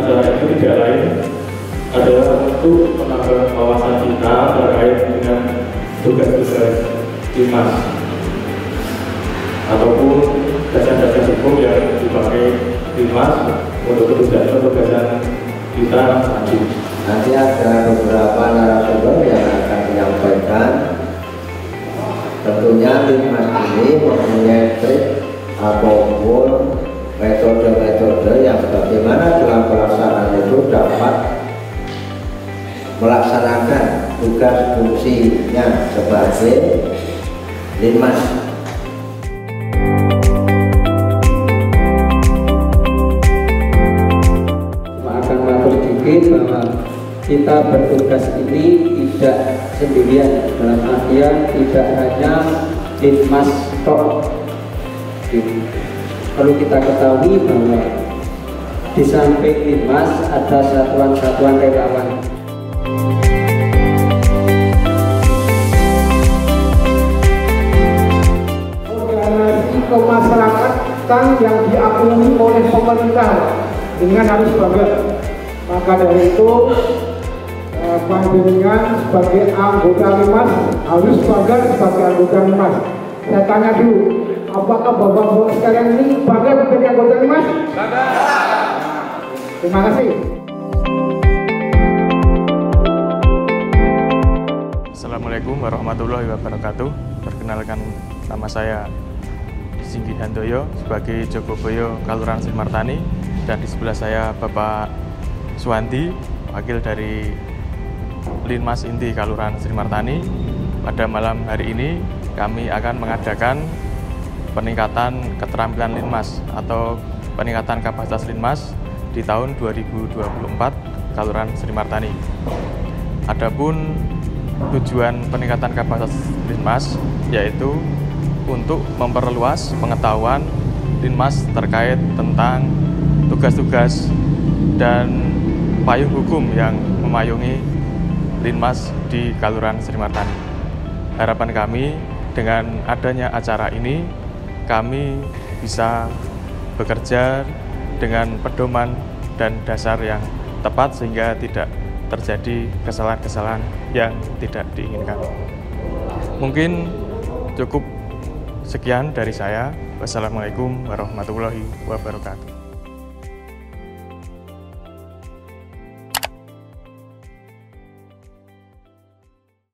acara itu tidak lain adalah untuk menambah wawasan kita terkait dengan tugas-tugas Linmas ataupun dasar-dasar hukum yang dipakai Linmas untuk petugasan kita maju. Nanti ada beberapa narasumber yang akan menyampaikan. Tentunya Linmas ini mempunyai trik ataupun metode-metode yang bagaimana dalam pelaksanaan itu dapat melaksanakan tugas fungsinya sebagai Linmas. Akan mengatur sedikit bahwa kita bertugas ini tidak sendirian, dalam artian tidak hanya Linmas tok. Perlu kita ketahui bahwa di samping Linmas ada satuan-satuan relawan. Organisasi kemasyarakatan yang diakui oleh pemerintah dengan harus bangga. Maka dari itu panjenengan sebagai anggota Linmas harus bangga sebagai anggota Linmas. Saya tanya dulu, apakah bapak-bapak sekalian ini bangga menjadi anggota Linmas? Bangga. Terima kasih. Assalamualaikum warahmatullahi wabarakatuh. Perkenalkan, nama saya Singgi Handoyo sebagai Jogoboyo Kalurahan Sri Martani, dan di sebelah saya Bapak Suwanti, wakil dari Linmas Inti Kalurahan Sri Martani. Pada malam hari ini kami akan mengadakan peningkatan keterampilan Linmas atau peningkatan kapasitas Linmas di tahun 2024 Kalurahan Sri Martani. Adapun tujuan peningkatan kapasitas Linmas yaitu untuk memperluas pengetahuan Linmas terkait tentang tugas-tugas dan payung hukum yang memayungi Linmas di Kalurahan Sri Martani. Harapan kami dengan adanya acara ini, kami bisa bekerja dengan pedoman dan dasar yang tepat sehingga tidak terjadi kesalahan-kesalahan yang tidak diinginkan. Mungkin cukup sekian dari saya. Wassalamualaikum warahmatullahi wabarakatuh.